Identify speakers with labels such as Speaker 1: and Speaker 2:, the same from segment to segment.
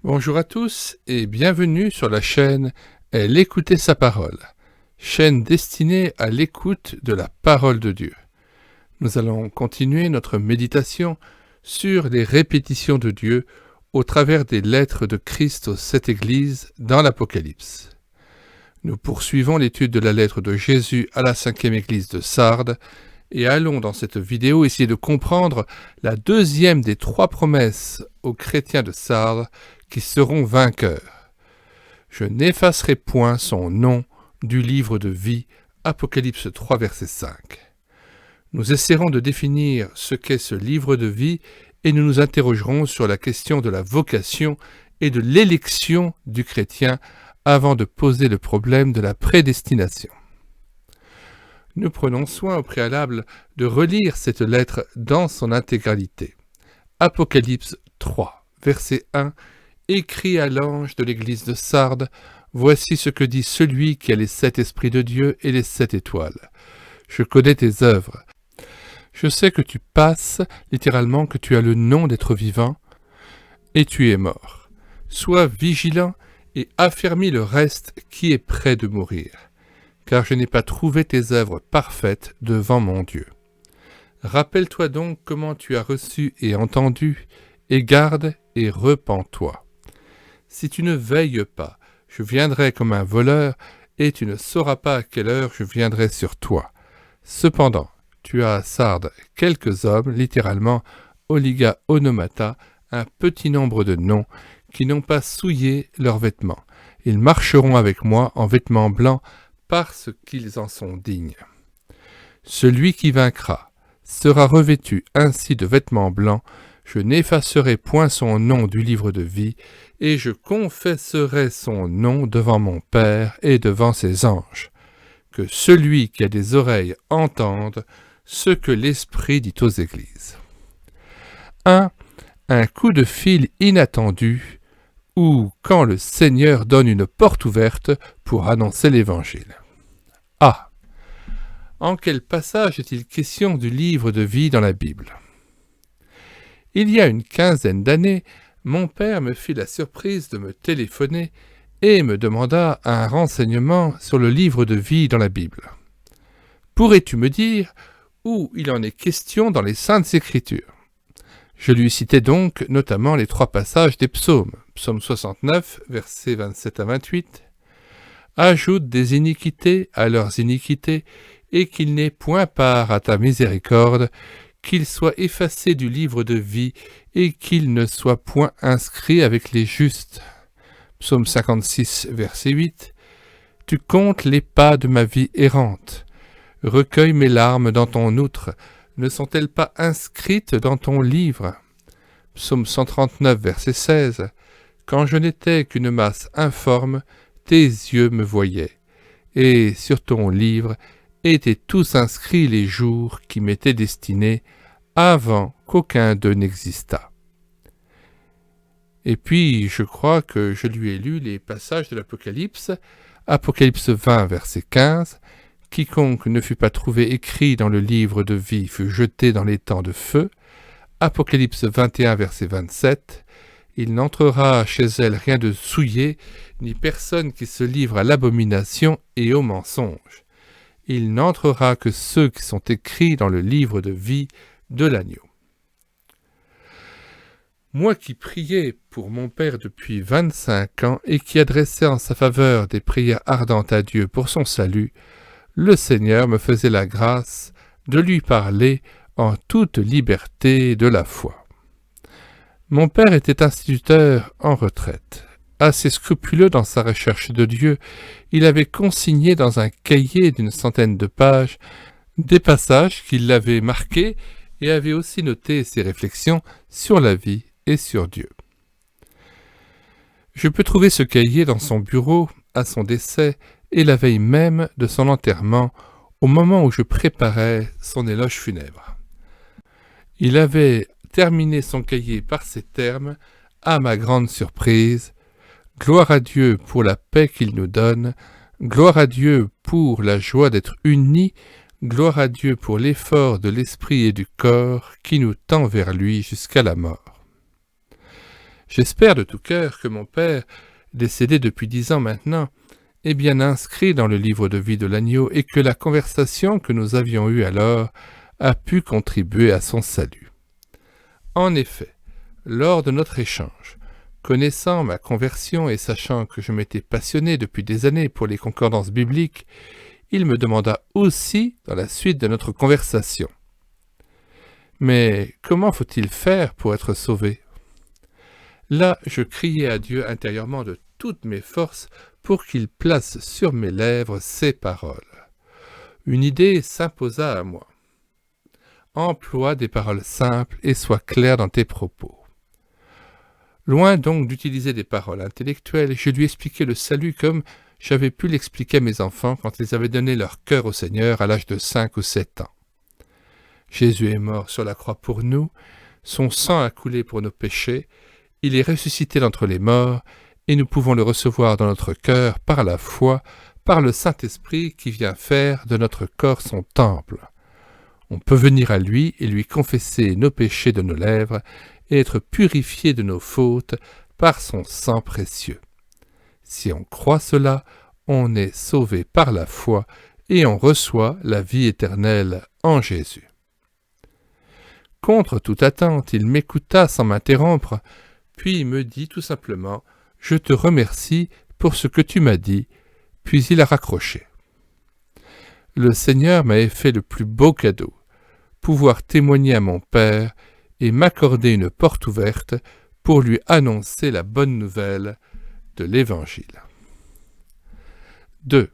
Speaker 1: Bonjour à tous et bienvenue sur la chaîne Elle écoutait sa parole, chaîne destinée à l'écoute de la parole de Dieu. Nous allons continuer notre méditation sur les répétitions de Dieu au travers des lettres de Christ aux 7 églises dans l'Apocalypse. Nous poursuivons l'étude de la lettre de Jésus à la 5e église de Sardes et allons dans cette vidéo essayer de comprendre la deuxième des 3 promesses aux chrétiens de Sardes qui seront vainqueurs. Je n'effacerai point son nom du livre de vie, Apocalypse 3, verset 5. Nous essaierons de définir ce qu'est ce livre de vie et nous nous interrogerons sur la question de la vocation et de l'élection du chrétien avant de poser le problème de la prédestination. Nous prenons soin au préalable de relire cette lettre dans son intégralité. Apocalypse 3, verset 1, écrit à l'ange de l'église de Sardes, « Voici ce que dit celui qui a les 7 esprits de Dieu et les 7 étoiles. Je connais tes œuvres. Je sais que tu passes, littéralement que tu as le nom d'être vivant, et tu es mort. Sois vigilant et affermis le reste qui est près de mourir, car je n'ai pas trouvé tes œuvres parfaites devant mon Dieu. Rappelle-toi donc comment tu as reçu et entendu, et garde et repens-toi. Si tu ne veilles pas, je viendrai comme un voleur, et tu ne sauras pas à quelle heure je viendrai sur toi. Cependant, tu as à Sardes quelques hommes, littéralement Oliga Onomata, un petit nombre de noms, qui n'ont pas souillé leurs vêtements. Ils marcheront avec moi en vêtements blancs, parce qu'ils en sont dignes. Celui qui vaincra sera revêtu ainsi de vêtements blancs. Je n'effacerai point son nom du livre de vie, et je confesserai son nom devant mon Père et devant ses anges. Que celui qui a des oreilles entende ce que l'Esprit dit aux églises. 1. Un coup de fil inattendu, ou quand le Seigneur donne une porte ouverte pour annoncer l'Évangile. A. En quel passage est-il question du livre de vie dans la Bible ? Il y a une quinzaine d'années, mon père me fit la surprise de me téléphoner et me demanda un renseignement sur le livre de vie dans la Bible. Pourrais-tu me dire où il en est question dans les Saintes Écritures ? Je lui citai donc notamment les 3 passages des psaumes, psaume 69, versets 27 à 28, « Ajoute des iniquités à leurs iniquités, et qu'il n'ait point part à ta miséricorde, qu'il soit effacé du livre de vie, et qu'il ne soit point inscrit avec les justes. » Psaume 56, verset 8, « Tu comptes les pas de ma vie errante. Recueille mes larmes dans ton outre. Ne sont-elles pas inscrites dans ton livre ?» Psaume 139, verset 16, « Quand je n'étais qu'une masse informe, tes yeux me voyaient, et sur ton livre étaient tous inscrits les jours qui m'étaient destinés avant qu'aucun d'eux n'existât. » Et puis, je crois que je lui ai lu les passages de l'Apocalypse, Apocalypse 20, verset 15, « Quiconque ne fut pas trouvé écrit dans le livre de vie fut jeté dans les temps de feu. » Apocalypse 21, verset 27, « Il n'entrera chez elle rien de souillé, ni personne qui se livre à l'abomination et au mensonge. Il n'entrera que ceux qui sont écrits dans le livre de vie de l'agneau. » Moi qui priais pour mon père depuis 25 ans et qui adressais en sa faveur des prières ardentes à Dieu pour son salut, le Seigneur me faisait la grâce de lui parler en toute liberté de la foi. Mon père était instituteur en retraite. Assez scrupuleux dans sa recherche de Dieu, il avait consigné dans un cahier d'une centaine de pages des passages qui l'avaient marqué et avait aussi noté ses réflexions sur la vie et sur Dieu. Je peux trouver ce cahier dans son bureau à son décès et la veille même de son enterrement, au moment où je préparais son éloge funèbre. Il avait terminé son cahier par ces termes, à ma grande surprise, « Gloire à Dieu pour la paix qu'il nous donne, gloire à Dieu pour la joie d'être unis, gloire à Dieu pour l'effort de l'esprit et du corps qui nous tend vers lui jusqu'à la mort. » J'espère de tout cœur que mon père, décédé depuis 10 ans maintenant, est bien inscrit dans le livre de vie de l'agneau et que la conversation que nous avions eue alors a pu contribuer à son salut. En effet, lors de notre échange, connaissant ma conversion et sachant que je m'étais passionné depuis des années pour les concordances bibliques, il me demanda aussi dans la suite de notre conversation. Mais comment faut-il faire pour être sauvé ? Là, je criai à Dieu intérieurement de toutes mes forces pour qu'il place sur mes lèvres ces paroles. Une idée s'imposa à moi. Emploie des paroles simples et sois clair dans tes propos. Loin donc d'utiliser des paroles intellectuelles, je lui expliquai le salut comme j'avais pu l'expliquer à mes enfants quand ils avaient donné leur cœur au Seigneur à l'âge de 5 ou 7 ans. Jésus est mort sur la croix pour nous, son sang a coulé pour nos péchés, il est ressuscité d'entre les morts, et nous pouvons le recevoir dans notre cœur par la foi, par le Saint-Esprit qui vient faire de notre corps son temple. On peut venir à lui et lui confesser nos péchés de nos lèvres et être purifié de nos fautes par son sang précieux. Si on croit cela, on est sauvé par la foi et on reçoit la vie éternelle en Jésus. Contre toute attente, il m'écouta sans m'interrompre, puis il me dit tout simplement « Je te remercie pour ce que tu m'as dit », puis il a raccroché. Le Seigneur m'avait fait le plus beau cadeau, pouvoir témoigner à mon Père et m'accorder une porte ouverte pour lui annoncer la bonne nouvelle de l'Évangile. 2.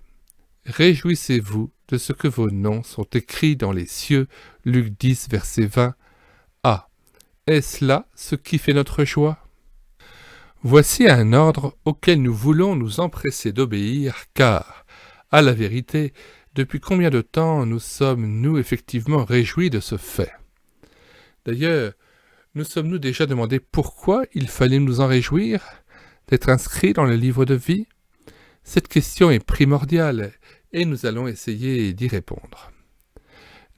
Speaker 1: Réjouissez-vous de ce que vos noms sont écrits dans les cieux, Luc 10, verset 20. A. Est-ce là ce qui fait notre joie ? Voici un ordre auquel nous voulons nous empresser d'obéir, car, à la vérité, depuis combien de temps nous sommes-nous effectivement réjouis de ce fait ? D'ailleurs, nous sommes-nous déjà demandé pourquoi il fallait nous en réjouir, d'être inscrits dans le livre de vie ? Cette question est primordiale et nous allons essayer d'y répondre.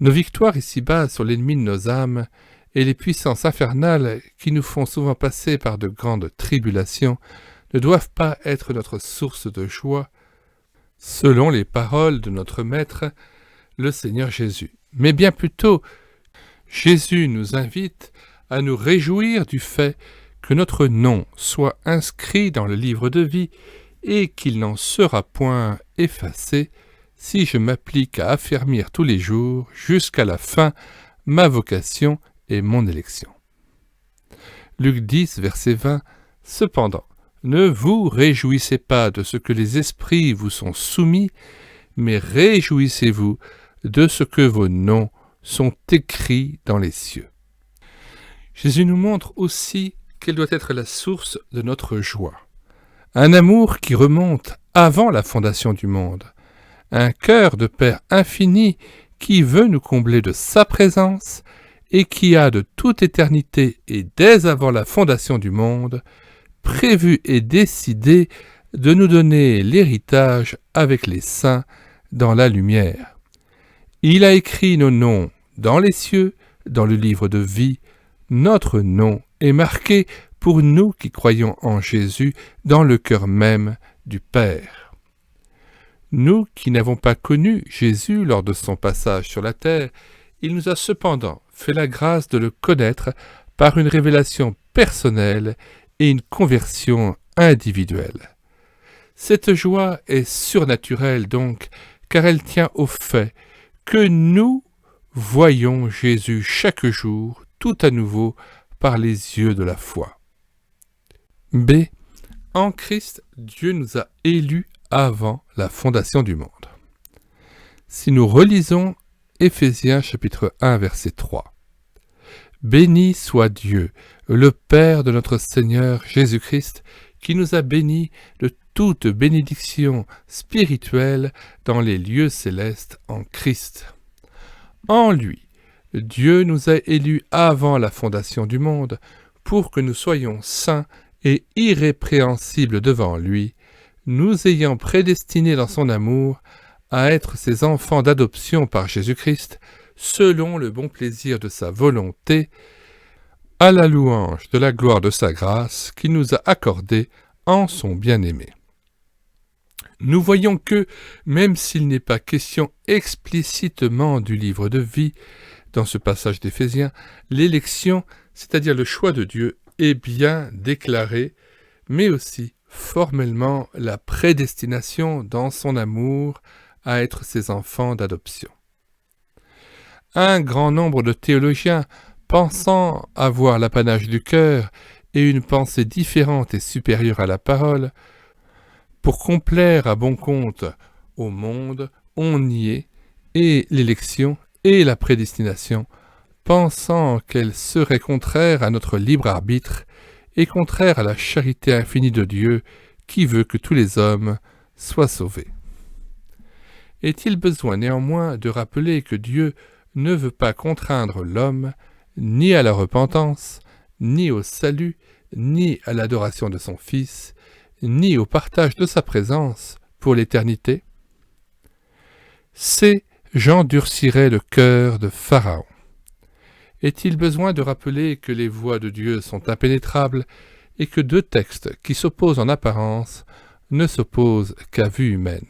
Speaker 1: Nos victoires ici-bas sur l'ennemi de nos âmes et les puissances infernales qui nous font souvent passer par de grandes tribulations ne doivent pas être notre source de joie, selon les paroles de notre Maître, le Seigneur Jésus. Mais bien plutôt, Jésus nous invite à nous réjouir du fait que notre nom soit inscrit dans le livre de vie et qu'il n'en sera point effacé si je m'applique à affermir tous les jours, jusqu'à la fin, ma vocation et mon élection. Luc 10, verset 20. Cependant, ne vous réjouissez pas de ce que les esprits vous sont soumis, mais réjouissez-vous de ce que vos noms sont écrits dans les cieux. Jésus nous montre aussi quelle doit être la source de notre joie. Un amour qui remonte avant la fondation du monde. Un cœur de Père infini qui veut nous combler de sa présence et qui a de toute éternité et dès avant la fondation du monde, prévu et décidé de nous donner l'héritage avec les saints dans la lumière. Il a écrit nos noms dans les cieux, dans le livre de vie. Notre nom est marqué pour nous qui croyons en Jésus dans le cœur même du Père. Nous qui n'avons pas connu Jésus lors de son passage sur la terre, il nous a cependant fait la grâce de le connaître par une révélation personnelle et une conversion individuelle. Cette joie est surnaturelle donc, car elle tient au fait que nous voyons Jésus chaque jour tout à nouveau par les yeux de la foi. B. En Christ, Dieu nous a élus avant la fondation du monde. Si nous relisons Éphésiens chapitre 1 verset 3. Béni soit Dieu, le Père de notre Seigneur Jésus-Christ, qui nous a bénis de toute bénédiction spirituelle dans les lieux célestes en Christ. En lui, Dieu nous a élus avant la fondation du monde pour que nous soyons saints et irrépréhensibles devant lui, nous ayant prédestinés dans son amour à être ses enfants d'adoption par Jésus-Christ, selon le bon plaisir de sa volonté, à la louange de la gloire de sa grâce qu'il nous a accordée en son bien-aimé. Nous voyons que, même s'il n'est pas question explicitement du livre de vie, dans ce passage d'Éphésiens, l'élection, c'est-à-dire le choix de Dieu, est bien déclarée, mais aussi formellement la prédestination dans son amour à être ses enfants d'adoption. Un grand nombre de théologiens, pensant avoir l'apanage du cœur et une pensée différente et supérieure à la parole, pour complaire à bon compte au monde, on niait et l'élection et la prédestination, pensant qu'elles seraient contraires à notre libre arbitre et contraires à la charité infinie de Dieu qui veut que tous les hommes soient sauvés. Est-il besoin néanmoins de rappeler que Dieu ne veut pas contraindre l'homme ni à la repentance, ni au salut, ni à l'adoration de son Fils, ni au partage de sa présence pour l'éternité? C'est « j'endurcirai le cœur de Pharaon ». Est-il besoin de rappeler que les voies de Dieu sont impénétrables et que deux textes qui s'opposent en apparence ne s'opposent qu'à vue humaine?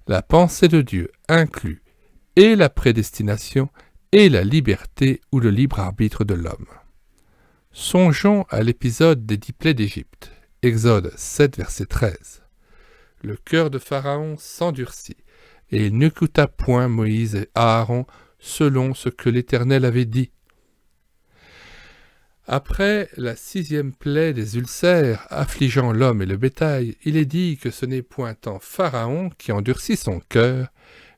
Speaker 1: La pensée de Dieu inclut et la prédestination et la liberté ou le libre arbitre de l'homme. Songeons à l'épisode des 10 plaies d'Égypte, Exode 7, verset 13. Le cœur de Pharaon s'endurcit, et il n'écouta point Moïse et Aaron selon ce que l'Éternel avait dit. Après la 6e plaie des ulcères affligeant l'homme et le bétail, il est dit que ce n'est point tant Pharaon qui endurcit son cœur,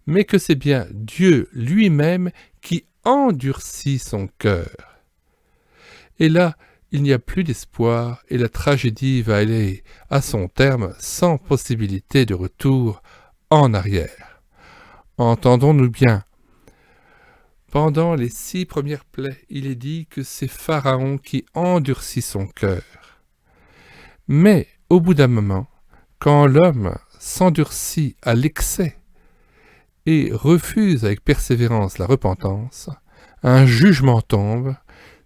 Speaker 1: mais que c'est bien Dieu lui-même qui endurcit son cœur. Et là, il n'y a plus d'espoir et la tragédie va aller à son terme sans possibilité de retour en arrière. Entendons-nous bien. Pendant les 6 premières plaies, il est dit que c'est Pharaon qui endurcit son cœur. Mais au bout d'un moment, quand l'homme s'endurcit à l'excès et refuse avec persévérance la repentance, un jugement tombe,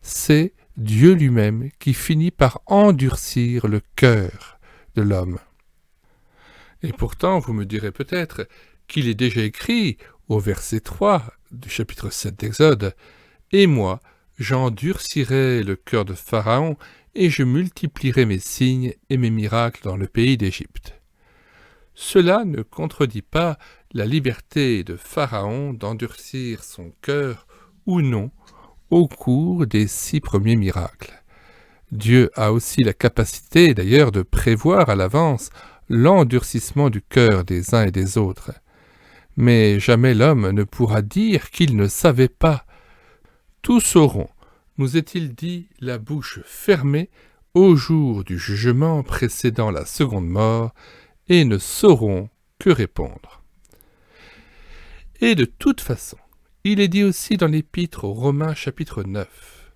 Speaker 1: c'est Dieu lui-même qui finit par endurcir le cœur de l'homme. Et pourtant, vous me direz peut-être qu'il est déjà écrit au verset 3 du chapitre 7 d'Exode, « Et moi, j'endurcirai le cœur de Pharaon, et je multiplierai mes signes et mes miracles dans le pays d'Égypte. » Cela ne contredit pas la liberté de Pharaon d'endurcir son cœur ou non au cours des 6 premiers miracles. Dieu a aussi la capacité d'ailleurs de prévoir à l'avance l'endurcissement du cœur des uns et des autres. Mais jamais l'homme ne pourra dire qu'il ne savait pas. Tous auront, nous est-il dit, la bouche fermée au jour du jugement précédant la seconde mort, et ne sauront que répondre. Et de toute façon, il est dit aussi dans l'Épître aux Romains chapitre 9.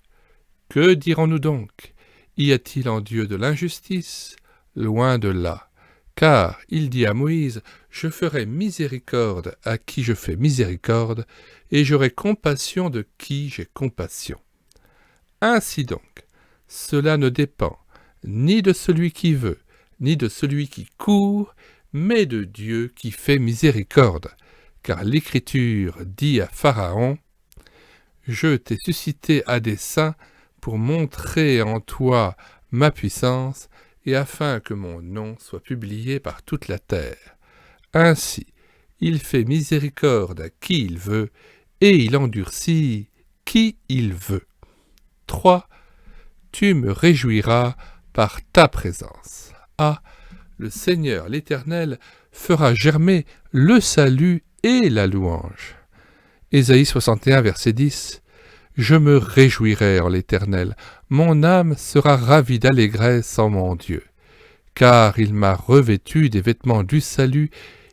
Speaker 1: Que dirons-nous donc? Y a-t-il en Dieu de l'injustice? Loin de là. Car il dit à Moïse, « Je ferai miséricorde à qui je fais miséricorde, et j'aurai compassion de qui j'ai compassion. » Ainsi donc, cela ne dépend ni de celui qui veut, ni de celui qui court, mais de Dieu qui fait miséricorde. Car l'Écriture dit à Pharaon, « Je t'ai suscité à dessein pour montrer en toi ma puissance, et afin que mon nom soit publié par toute la terre. Ainsi, il fait miséricorde à qui il veut, et il endurcit qui il veut. 3. Tu me réjouiras par ta présence. Ah, le Seigneur l'Éternel fera germer le salut et la louange. Ésaïe 61, verset 10. Je me réjouirai en l'Éternel, mon âme sera ravie d'allégresse en mon Dieu. Car il m'a revêtu des vêtements du salut,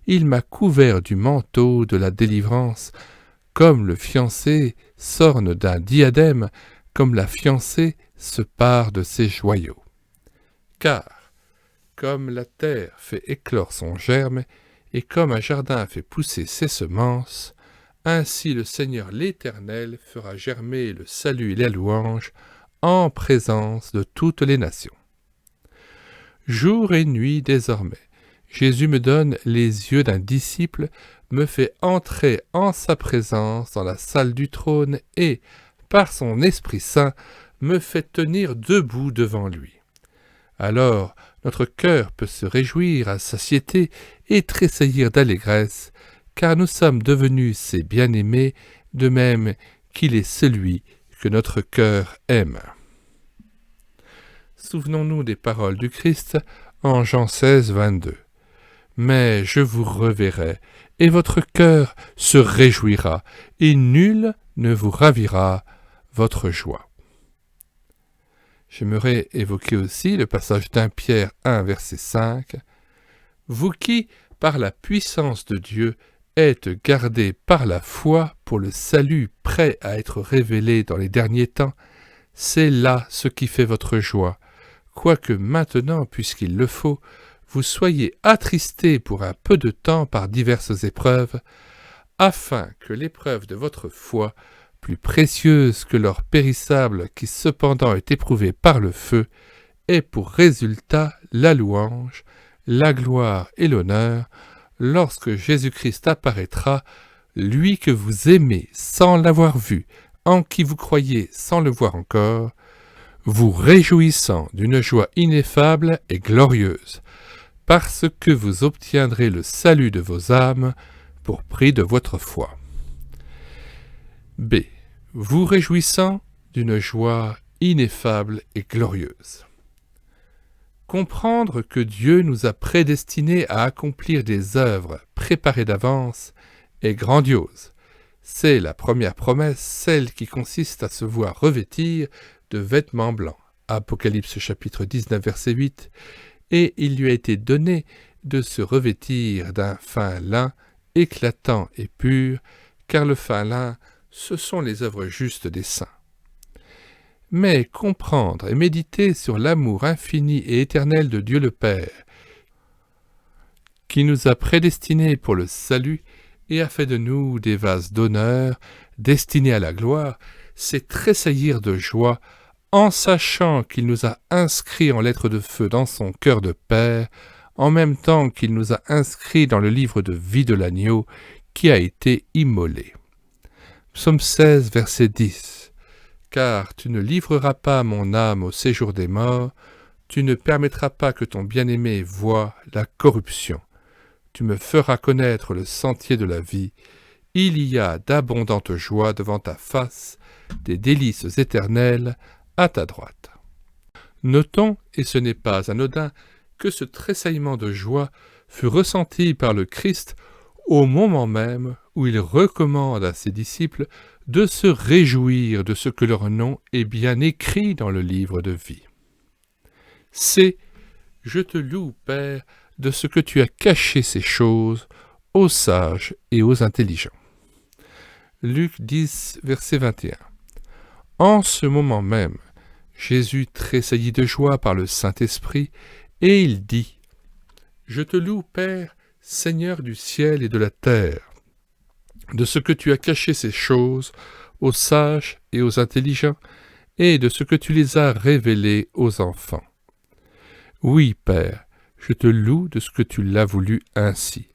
Speaker 1: il m'a couvert du manteau de la délivrance, comme le fiancé s'orne d'un diadème, comme la fiancée se pare de ses joyaux. Car, comme la terre fait éclore son germe, et comme un jardin fait pousser ses semences, ainsi le Seigneur l'Éternel fera germer le salut et la louange en présence de toutes les nations. Jour et nuit désormais, Jésus me donne les yeux d'un disciple, me fait entrer en sa présence dans la salle du trône et, par son Esprit Saint, me fait tenir debout devant lui. Alors, notre cœur peut se réjouir à satiété et tressaillir d'allégresse, car nous sommes devenus ses bien-aimés, de même qu'il est celui que notre cœur aime. Souvenons-nous des paroles du Christ en Jean 16, 22. « Mais je vous reverrai, et votre cœur se réjouira, et nul ne vous ravira votre joie. » J'aimerais évoquer aussi le passage d'1 Pierre 1, verset 5. « Vous qui, par la puissance de Dieu, êtes gardés par la foi pour le salut prêt à être révélé dans les derniers temps, c'est là ce qui fait votre joie, quoique maintenant, puisqu'il le faut, vous soyez attristés pour un peu de temps par diverses épreuves, afin que l'épreuve de votre foi, plus précieuse que l'or périssable qui cependant est éprouvé par le feu, ait pour résultat la louange, la gloire et l'honneur, lorsque Jésus-Christ apparaîtra, lui que vous aimez sans l'avoir vu, en qui vous croyez sans le voir encore, vous réjouissant d'une joie ineffable et glorieuse, parce que vous obtiendrez le salut de vos âmes pour prix de votre foi. B. Vous réjouissant d'une joie ineffable et glorieuse. Comprendre que Dieu nous a prédestinés à accomplir des œuvres préparées d'avance est grandiose. C'est la première promesse, celle qui consiste à se voir revêtir de vêtements blancs. Apocalypse chapitre 19, verset 8. Et il lui a été donné de se revêtir d'un fin lin éclatant et pur, car le fin lin, ce sont les œuvres justes des saints. Mais comprendre et méditer sur l'amour infini et éternel de Dieu le Père, qui nous a prédestinés pour le salut et a fait de nous des vases d'honneur, destinés à la gloire, c'est tressaillir de joie en sachant qu'il nous a inscrits en lettres de feu dans son cœur de Père, en même temps qu'il nous a inscrits dans le livre de vie de l'agneau qui a été immolé. Psaume 16, verset 10. « Car tu ne livreras pas mon âme au séjour des morts, tu ne permettras pas que ton bien-aimé voie la corruption. Tu me feras connaître le sentier de la vie. Il y a d'abondantes joies devant ta face, des délices éternelles à ta droite. » Notons, et ce n'est pas anodin, que ce tressaillement de joie fut ressenti par le Christ au moment même où il recommande à ses disciples de se réjouir de ce que leur nom est bien écrit dans le livre de vie. C'est « Je te loue, Père, de ce que tu as caché ces choses aux sages et aux intelligents. » Luc 10, verset 21. En ce moment même, Jésus tressaillit de joie par le Saint-Esprit, et il dit « Je te loue, Père, Seigneur du ciel et de la terre, de ce que tu as caché ces choses aux sages et aux intelligents, et de ce que tu les as révélées aux enfants. Oui, Père, je te loue de ce que tu l'as voulu ainsi.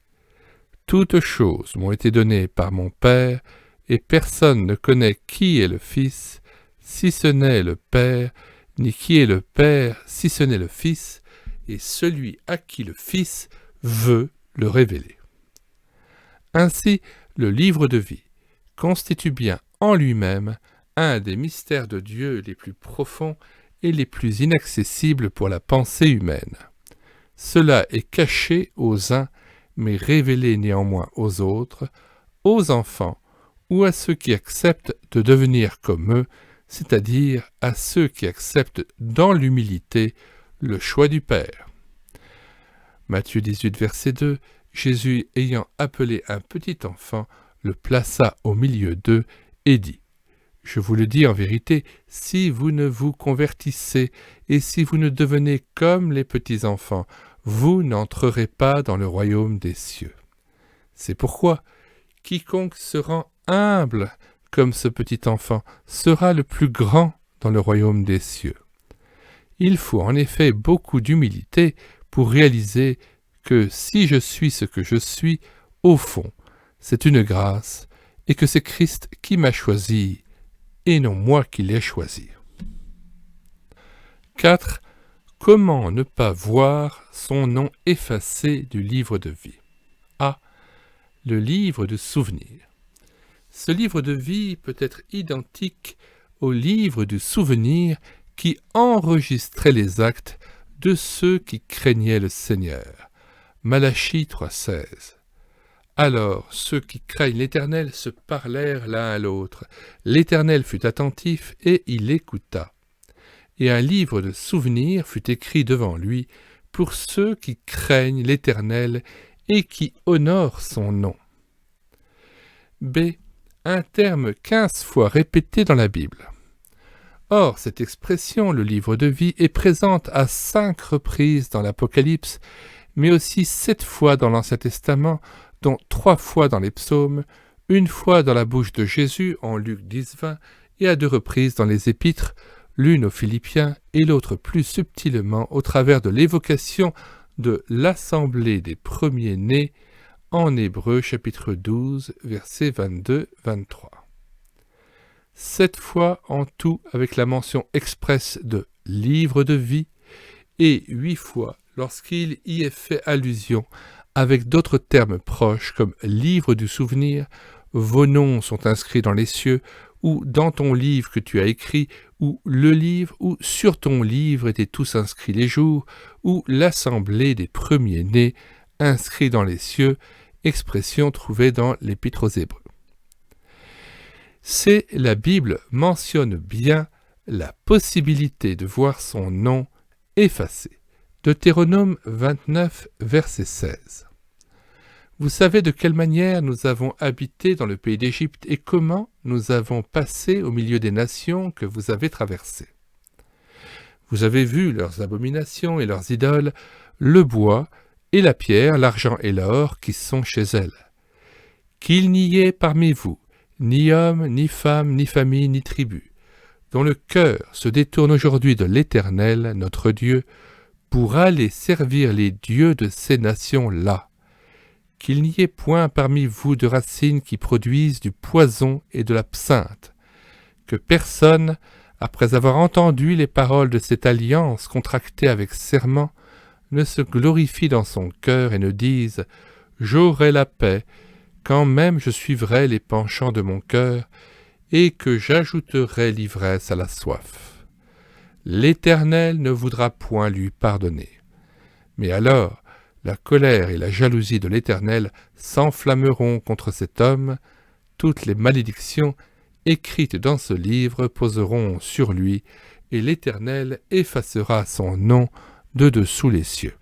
Speaker 1: Toutes choses m'ont été données par mon Père, et personne ne connaît qui est le Fils, si ce n'est le Père, ni qui est le Père, si ce n'est le Fils, et celui à qui le Fils veut le révéler. » Ainsi, le livre de vie constitue bien en lui-même un des mystères de Dieu les plus profonds et les plus inaccessibles pour la pensée humaine. Cela est caché aux uns, mais révélé néanmoins aux autres, aux enfants ou à ceux qui acceptent de devenir comme eux, c'est-à-dire à ceux qui acceptent dans l'humilité le choix du Père. Matthieu 18, verset 2, Jésus, ayant appelé un petit enfant, le plaça au milieu d'eux et dit « Je vous le dis en vérité, si vous ne vous convertissez et si vous ne devenez comme les petits enfants, vous n'entrerez pas dans le royaume des cieux. C'est pourquoi quiconque se rend humble comme ce petit enfant sera le plus grand dans le royaume des cieux. Il faut en effet beaucoup d'humilité pour réaliser que si je suis ce que je suis, au fond, c'est une grâce, et que c'est Christ qui m'a choisi, et non moi qui l'ai choisi. 4. Comment ne pas voir son nom effacé du livre de vie? A. Le livre de souvenirs. Ce livre de vie peut être identique au livre du souvenir qui enregistrait les actes de ceux qui craignaient le Seigneur. Malachie 3,16. Alors ceux qui craignent l'Éternel se parlèrent l'un à l'autre. L'Éternel fut attentif et il écouta. Et un livre de souvenirs fut écrit devant lui pour ceux qui craignent l'Éternel et qui honorent son nom. B. Un terme 15 fois répété dans la Bible. Or, cette expression, le livre de vie, est présente à 5 reprises dans l'Apocalypse, mais aussi 7 fois dans l'Ancien Testament, dont 3 fois dans les psaumes, 1 fois dans la bouche de Jésus en Luc 10,20 et à 2 reprises dans les Épîtres, l'une aux Philippiens et l'autre plus subtilement au travers de l'évocation de l'assemblée des premiers-nés en Hébreux chapitre 12, versets 22-23. 7 fois en tout avec la mention expresse de « livre de vie » et 8 fois lorsqu'il y est fait allusion avec d'autres termes proches comme « livre du souvenir », « vos noms sont inscrits dans les cieux » ou « dans ton livre que tu as écrit » ou « le livre » ou « sur ton livre étaient tous inscrits les jours » ou « l'assemblée des premiers-nés inscrits dans les cieux », expression trouvée dans l'Épître aux Hébreux. C. La Bible mentionne bien la possibilité de voir son nom effacé. Deutéronome 29, verset 16. Vous savez de quelle manière nous avons habité dans le pays d'Égypte et comment nous avons passé au milieu des nations que vous avez traversées. Vous avez vu leurs abominations et leurs idoles, le bois et la pierre, l'argent et l'or qui sont chez elles. Qu'il n'y ait parmi vous ni homme, ni femme, ni famille, ni tribu, dont le cœur se détourne aujourd'hui de l'Éternel, notre Dieu, pour aller servir les dieux de ces nations-là. Qu'il n'y ait point parmi vous de racines qui produisent du poison et de l'absinthe, que personne, après avoir entendu les paroles de cette alliance contractée avec serment, ne se glorifie dans son cœur et ne dise « J'aurai la paix », quand même je suivrai les penchants de mon cœur, et que j'ajouterai l'ivresse à la soif. L'Éternel ne voudra point lui pardonner. Mais alors, la colère et la jalousie de l'Éternel s'enflammeront contre cet homme, toutes les malédictions écrites dans ce livre poseront sur lui, et l'Éternel effacera son nom de dessous les cieux.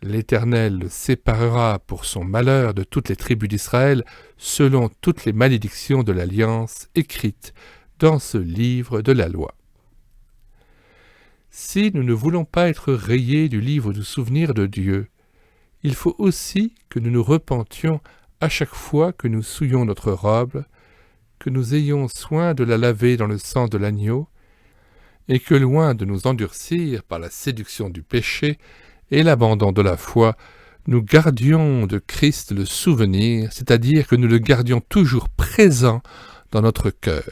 Speaker 1: L'Éternel le séparera pour son malheur de toutes les tribus d'Israël, selon toutes les malédictions de l'alliance écrites dans ce livre de la loi. Si nous ne voulons pas être rayés du livre du souvenir de Dieu, il faut aussi que nous nous repentions à chaque fois que nous souillons notre robe, que nous ayons soin de la laver dans le sang de l'agneau, et que loin de nous endurcir par la séduction du péché et l'abandon de la foi, nous gardions de Christ le souvenir, c'est-à-dire que nous le gardions toujours présent dans notre cœur.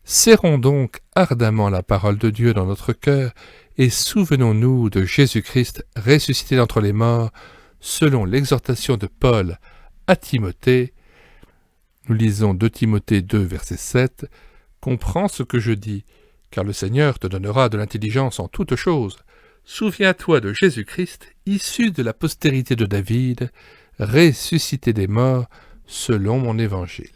Speaker 1: Serrons donc ardemment la parole de Dieu dans notre cœur et souvenons-nous de Jésus-Christ ressuscité d'entre les morts, selon l'exhortation de Paul à Timothée. Nous lisons 2 Timothée 2, verset 7. « Comprends ce que je dis, car le Seigneur te donnera de l'intelligence en toutes choses. Souviens-toi de Jésus-Christ, issu de la postérité de David, ressuscité des morts, selon mon évangile. »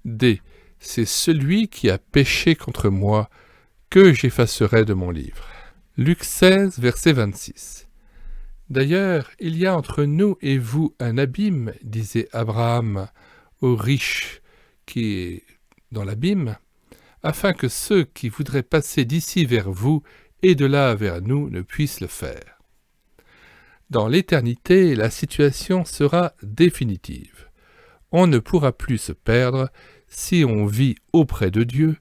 Speaker 1: D. C'est celui qui a péché contre moi que j'effacerai de mon livre. Luc 16, verset 26. D'ailleurs, il y a entre nous et vous un abîme, disait Abraham au riche qui est dans l'abîme, afin que ceux qui voudraient passer d'ici vers vous et de là vers nous ne puissent le faire. Dans l'éternité, la situation sera définitive. On ne pourra plus se perdre, si on vit auprès de Dieu,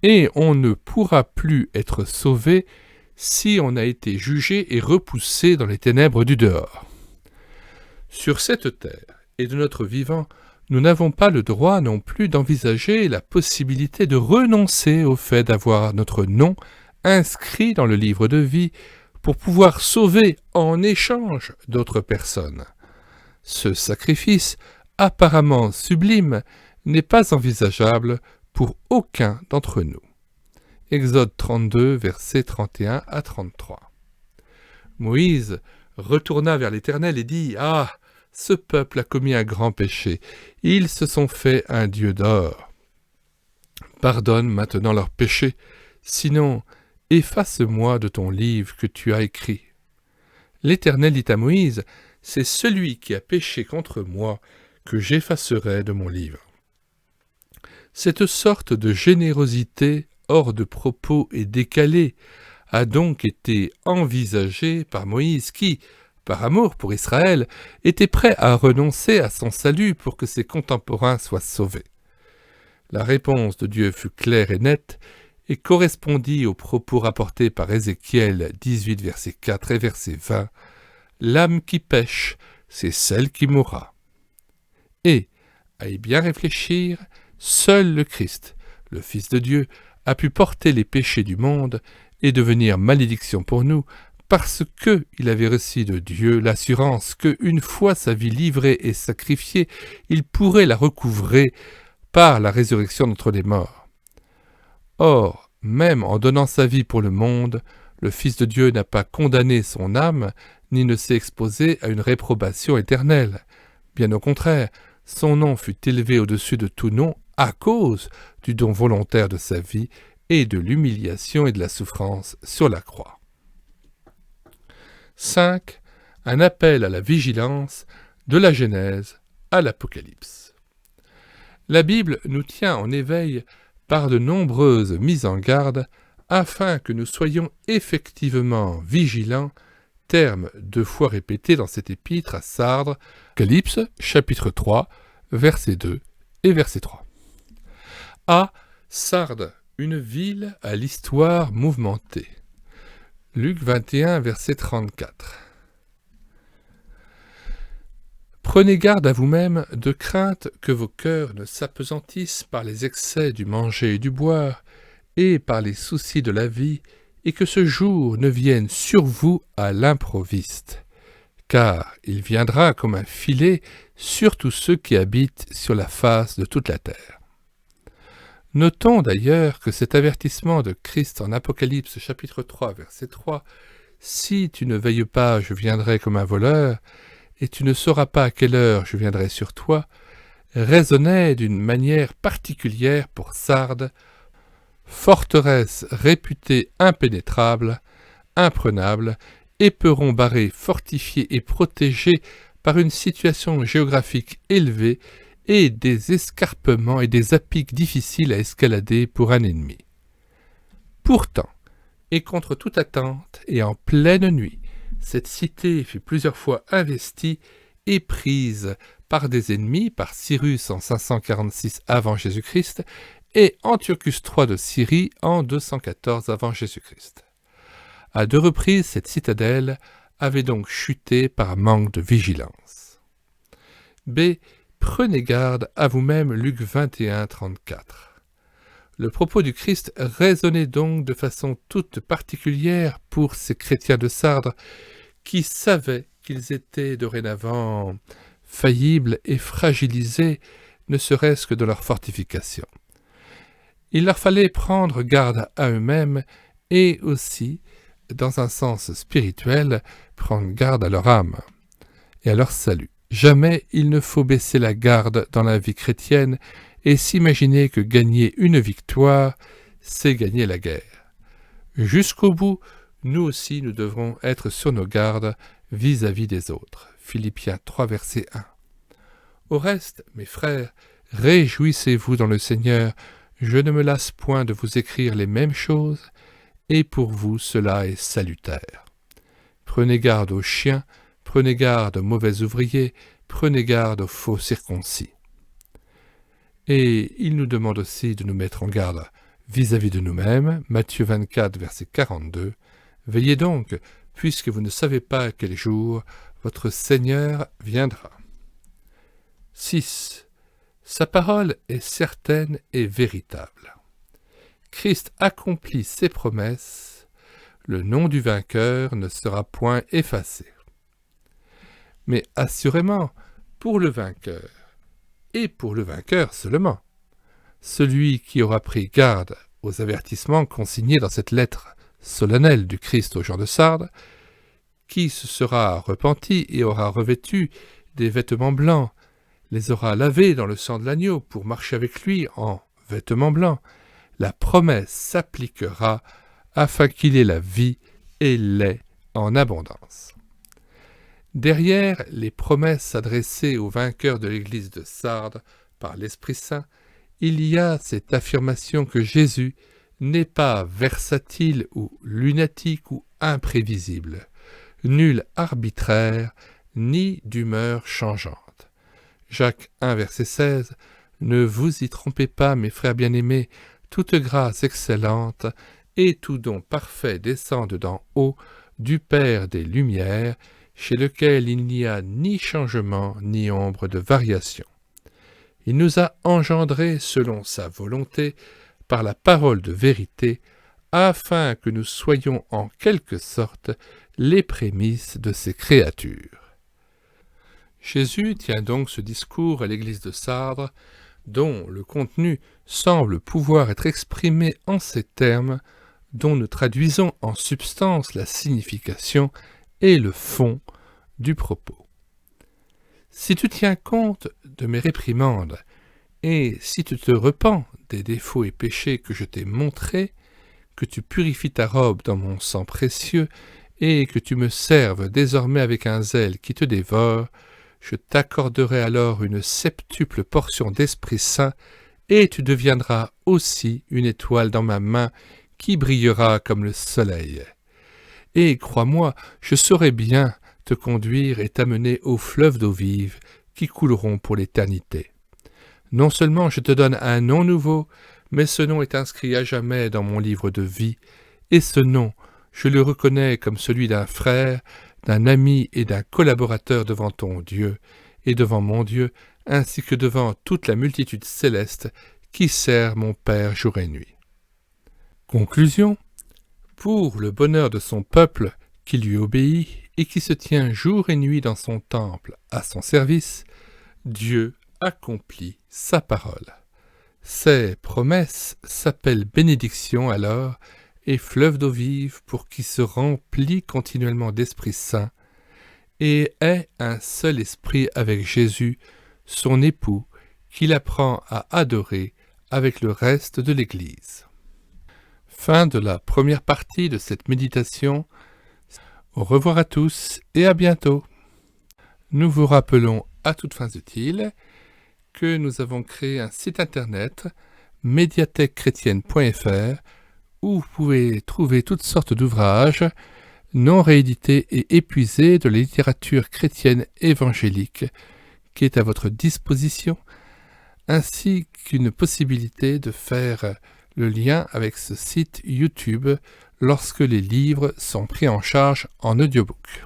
Speaker 1: et on ne pourra plus être sauvé si on a été jugé et repoussé dans les ténèbres du dehors. Sur cette terre et de notre vivant, nous n'avons pas le droit non plus d'envisager la possibilité de renoncer au fait d'avoir notre nom inscrit dans le livre de vie pour pouvoir sauver en échange d'autres personnes. Ce sacrifice, apparemment sublime, n'est pas envisageable pour aucun d'entre nous. Exode 32, versets 31 à 33. Moïse retourna vers l'Éternel et dit « Ah, ce peuple a commis un grand péché. Ils se sont fait un dieu d'or. Pardonne maintenant leur péché, sinon efface-moi de ton livre que tu as écrit. » L'Éternel dit à Moïse « C'est celui qui a péché contre moi que j'effacerai de mon livre. » Cette sorte de générosité hors de propos et décalée a donc été envisagée par Moïse qui, par amour pour Israël, était prêt à renoncer à son salut pour que ses contemporains soient sauvés. La réponse de Dieu fut claire et nette et correspondit aux propos rapportés par Ézéchiel 18, verset 4 et verset 20. « L'âme qui pêche, c'est celle qui mourra. » Et, à y bien réfléchir, seul le Christ, le Fils de Dieu, a pu porter les péchés du monde et devenir malédiction pour nous parce qu'il avait reçu de Dieu l'assurance qu'une fois sa vie livrée et sacrifiée, il pourrait la recouvrer par la résurrection d'entre les morts. Or, même en donnant sa vie pour le monde, le Fils de Dieu n'a pas condamné son âme, ni ne s'est exposé à une réprobation éternelle. Bien au contraire, son nom fut élevé au-dessus de tout nom à cause du don volontaire de sa vie et de l'humiliation et de la souffrance sur la croix. 5. Un appel à la vigilance de la Genèse à l'Apocalypse. La Bible nous tient en éveil par de nombreuses mises en garde afin que nous soyons effectivement vigilants, terme 2 fois répété dans cet épître à Sardes, Apocalypse, chapitre 3, verset 2 et verset 3. A. Sardes, une ville à l'histoire mouvementée. Luc 21, verset 34. Prenez garde à vous-même de crainte que vos cœurs ne s'appesantissent par les excès du manger et du boire, et par les soucis de la vie, et que ce jour ne vienne sur vous à l'improviste. Car il viendra comme un filet sur tous ceux qui habitent sur la face de toute la terre. Notons d'ailleurs que cet avertissement de Christ en Apocalypse chapitre 3 verset 3 « Si tu ne veilles pas, je viendrai comme un voleur, et tu ne sauras pas à quelle heure je viendrai sur toi » résonnait d'une manière particulière pour Sardes, forteresse réputée impénétrable, imprenable, éperon barré, fortifié et protégé par une situation géographique élevée et des escarpements et des apics difficiles à escalader pour un ennemi. Pourtant, et contre toute attente, et en pleine nuit, cette cité fut plusieurs fois investie et prise par des ennemis, par Cyrus en 546 avant Jésus-Christ et Antiochus III de Syrie en 214 avant Jésus-Christ. À 2 reprises, cette citadelle avait donc chuté par manque de vigilance. B. Prenez garde à vous-même, Luc 21, 34. Le propos du Christ résonnait donc de façon toute particulière pour ces chrétiens de Sardes qui savaient qu'ils étaient dorénavant faillibles et fragilisés, ne serait-ce que de leur fortification. Il leur fallait prendre garde à eux-mêmes et aussi, dans un sens spirituel, prendre garde à leur âme et à leur salut. Jamais il ne faut baisser la garde dans la vie chrétienne et s'imaginer que gagner une victoire, c'est gagner la guerre. Jusqu'au bout, nous aussi nous devrons être sur nos gardes vis-à-vis des autres. Philippiens 3, verset 1. Au reste, mes frères, réjouissez-vous dans le Seigneur, je ne me lasse point de vous écrire les mêmes choses, et pour vous cela est salutaire. Prenez garde aux chiens, prenez garde aux mauvais ouvriers, prenez garde aux faux circoncis. Et il nous demande aussi de nous mettre en garde vis-à-vis de nous-mêmes. Matthieu 24, verset 42. Veillez donc, puisque vous ne savez pas à quel jour votre Seigneur viendra. 6. Sa parole est certaine et véritable. Christ accomplit ses promesses. Le nom du vainqueur ne sera point effacé. Mais assurément, pour le vainqueur, et pour le vainqueur seulement, celui qui aura pris garde aux avertissements consignés dans cette lettre solennelle du Christ aux gens de Sardes, qui se sera repenti et aura revêtu des vêtements blancs, les aura lavés dans le sang de l'agneau pour marcher avec lui en vêtements blancs, la promesse s'appliquera afin qu'il ait la vie et l'ait en abondance. Derrière les promesses adressées aux vainqueurs de l'église de Sardes par l'Esprit Saint, il y a cette affirmation que Jésus n'est pas versatile ou lunatique ou imprévisible, nul arbitraire, ni d'humeur changeante. Jacques 1, verset 16, « Ne vous y trompez pas, mes frères bien-aimés, toute grâce excellente et tout don parfait descendent d'en haut, du Père des Lumières, chez lequel il n'y a ni changement ni ombre de variation. Il nous a engendrés selon sa volonté, par la parole de vérité, afin que nous soyons en quelque sorte les prémices de ses créatures. » Jésus tient donc ce discours à l'église de Sardes, dont le contenu semble pouvoir être exprimé en ces termes, dont nous traduisons en substance la signification et le fond du propos. Si tu tiens compte de mes réprimandes, et si tu te repens des défauts et péchés que je t'ai montrés, que tu purifies ta robe dans mon sang précieux, et que tu me serves désormais avec un zèle qui te dévore, je t'accorderai alors une septuple portion d'Esprit Saint, et tu deviendras aussi une étoile dans ma main qui brillera comme le soleil. Et crois-moi, je saurai bien te conduire et t'amener aux fleuves d'eau vive qui couleront pour l'éternité. Non seulement je te donne un nom nouveau, mais ce nom est inscrit à jamais dans mon livre de vie, et ce nom, je le reconnais comme celui d'un frère, d'un ami et d'un collaborateur devant ton Dieu, et devant mon Dieu, ainsi que devant toute la multitude céleste qui sert mon Père jour et nuit. Conclusion. Pour le bonheur de son peuple qui lui obéit et qui se tient jour et nuit dans son temple à son service, Dieu accomplit sa parole. Ses promesses s'appellent bénédiction alors et fleuve d'eau vive pour qui se remplit continuellement d'Esprit Saint et est un seul esprit avec Jésus, son époux, qu'il apprend à adorer avec le reste de l'Église. Fin de la première partie de cette méditation. Au revoir à tous et à bientôt. Nous vous rappelons à toutes fins utiles que nous avons créé un site internet médiathèquechrétienne.fr où vous pouvez trouver toutes sortes d'ouvrages non réédités et épuisés de la littérature chrétienne évangélique qui est à votre disposition, ainsi qu'une possibilité de faire le lien avec ce site YouTube lorsque les livres sont pris en charge en audiobook.